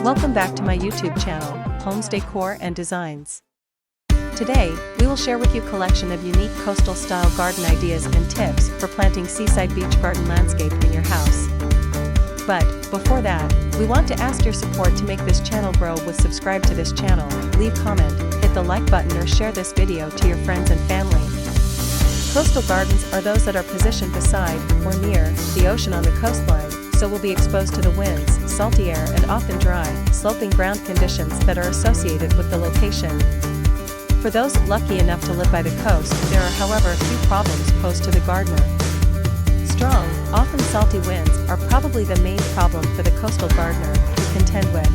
Welcome back to my YouTube channel, Homes Decor and Designs. Today, we will share with you a collection of unique coastal style garden ideas and tips for planting seaside beach garden landscape in your house. But, before that, we want to ask your support to make this channel grow with subscribe to this channel, leave comment, hit the like button or share this video to your friends and family. Coastal gardens are those that are positioned beside, or near, the ocean on the coastline, so will be exposed to the winds, salty air and often dry, sloping ground conditions that are associated with the location. For those lucky enough to live by the coast, there are however a few problems posed to the gardener. Strong, often salty winds are probably the main problem for the coastal gardener to contend with.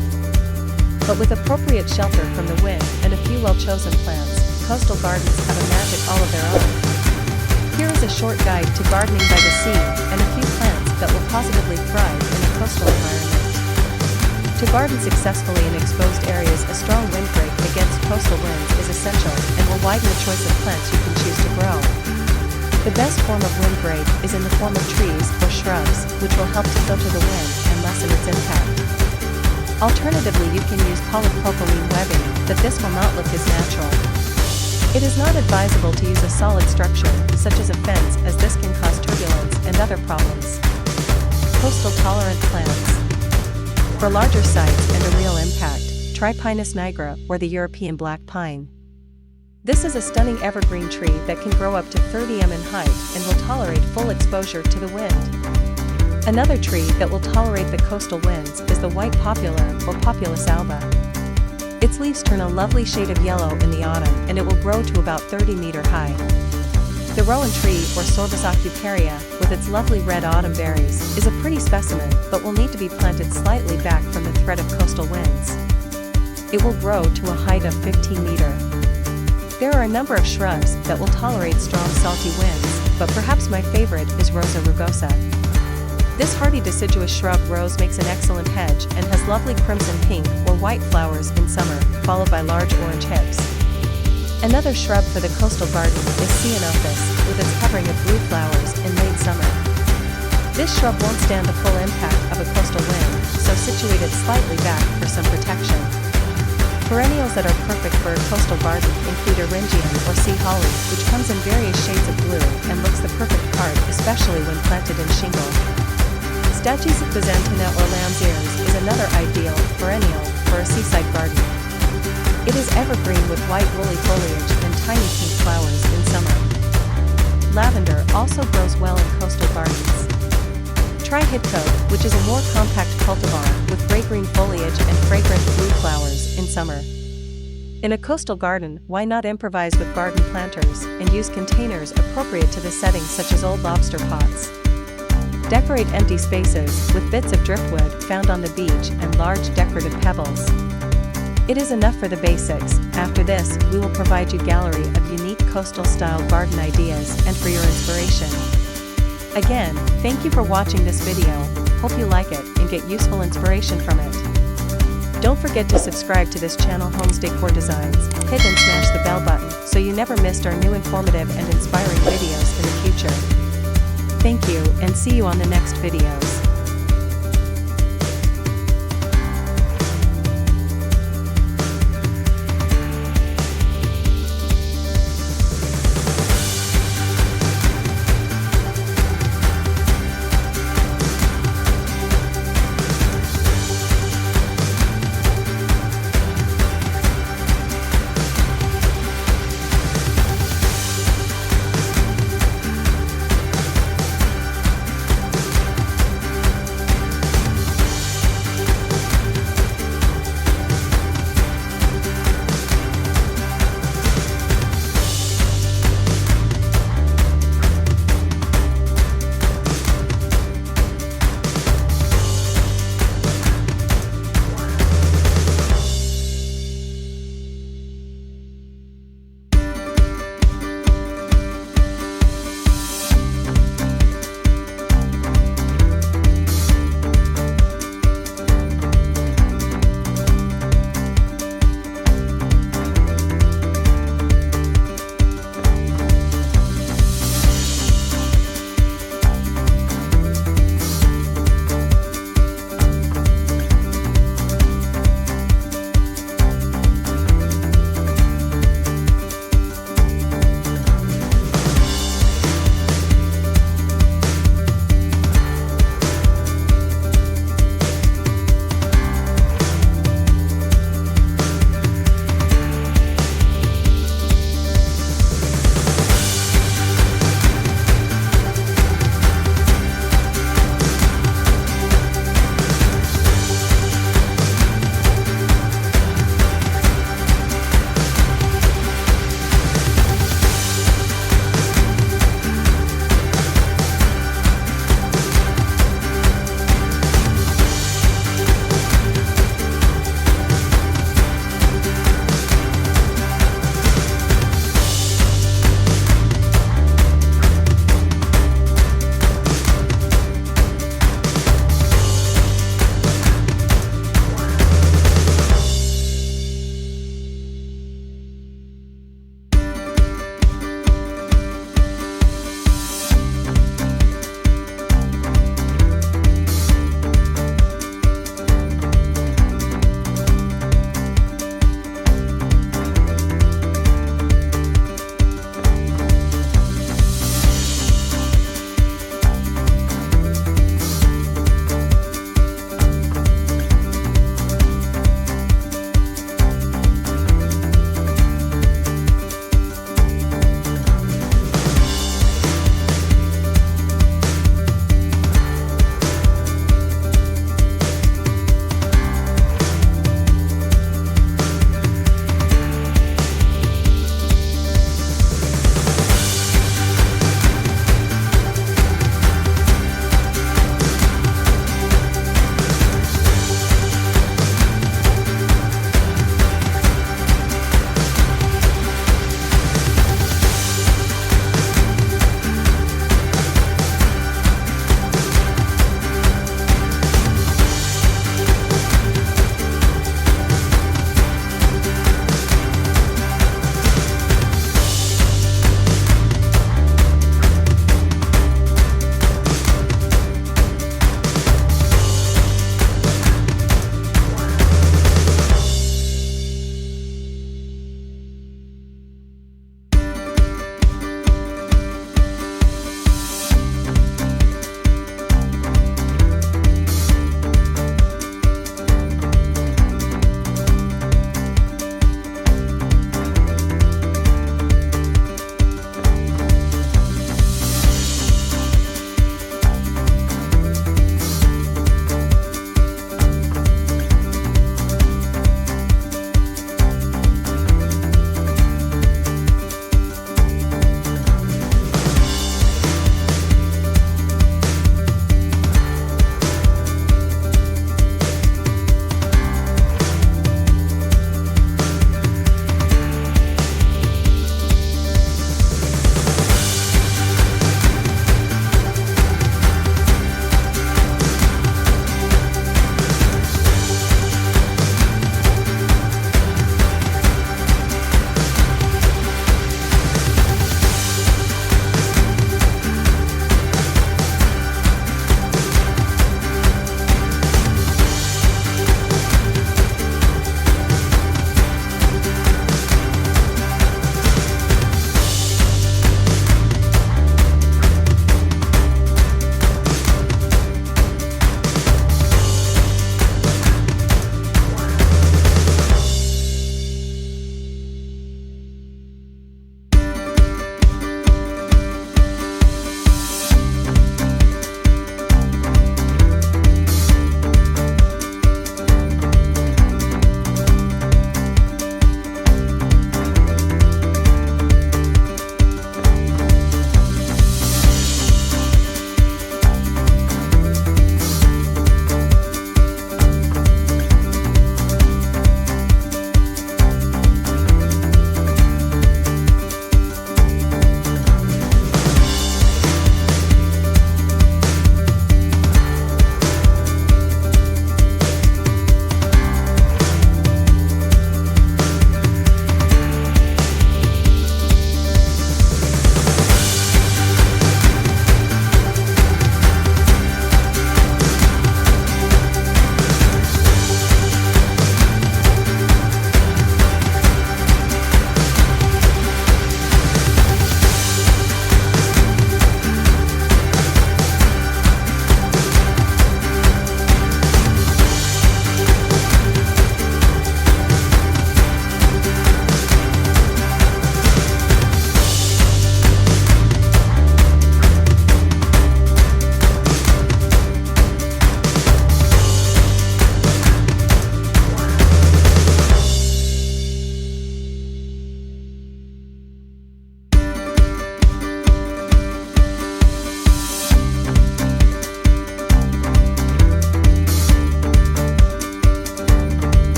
But with appropriate shelter from the wind and a few well-chosen plants, coastal gardens have a magic all of their own. Here is a short guide to gardening by the sea and a few plants that will positively thrive in a coastal environment. To garden successfully in exposed areas, a strong windbreak against coastal winds is essential and will widen the choice of plants you can choose to grow. The best form of windbreak is in the form of trees or shrubs, which will help to filter the wind and lessen its impact. Alternatively, you can use polypropylene webbing, but this will not look as natural. It is not advisable to use a solid structure, such as a fence, as this can cause turbulence and other problems. Coastal tolerant plants. For larger sites and a real impact, try Pinus nigra or the European black pine. This is a stunning evergreen tree that can grow up to 30 m in height and will tolerate full exposure to the wind. Another tree that will tolerate the coastal winds is the white popular or Populus alba. Its leaves turn a lovely shade of yellow in the autumn and it will grow to about 30 m high. The rowan tree or Sorbus aucuparia, with its lovely red autumn berries, is a pretty specimen but will need to be planted slightly back from the threat of coastal winds. It will grow to a height of 15 m. There are a number of shrubs that will tolerate strong salty winds, but perhaps my favorite is Rosa rugosa. This hardy deciduous shrub rose makes an excellent hedge and has lovely crimson pink or white flowers in summer, followed by large orange hips. Another shrub for the coastal garden is Ceanothus, with its covering of blue flowers in late summer. This shrub won't stand the full impact of a coastal wind, so situate it slightly back for some protection. Perennials that are perfect for a coastal garden include Eryngium or sea holly, which comes in various shades of blue and looks the perfect part, especially when planted in shingle. Stachys byzantina or lamb's ears is another ideal perennial for a seaside garden. It is evergreen with white woolly foliage and tiny pink flowers in summer. Lavender also grows well in coastal gardens. Try Hidcote, which is a more compact cultivar with gray-green foliage and fragrant blue flowers in summer. In a coastal garden, why not improvise with garden planters and use containers appropriate to the setting, such as old lobster pots. Decorate empty spaces with bits of driftwood found on the beach and large decorative pebbles. It is enough for the basics. After this, we will provide you a gallery of unique coastal style garden ideas and for your inspiration. Again, thank you for watching this video. Hope you like it and get useful inspiration from it. Don't forget to subscribe to this channel, Homes Decor Designs. Hit and smash the bell button so you never missed our new informative and inspiring videos in the future. Thank you and see you on the next videos.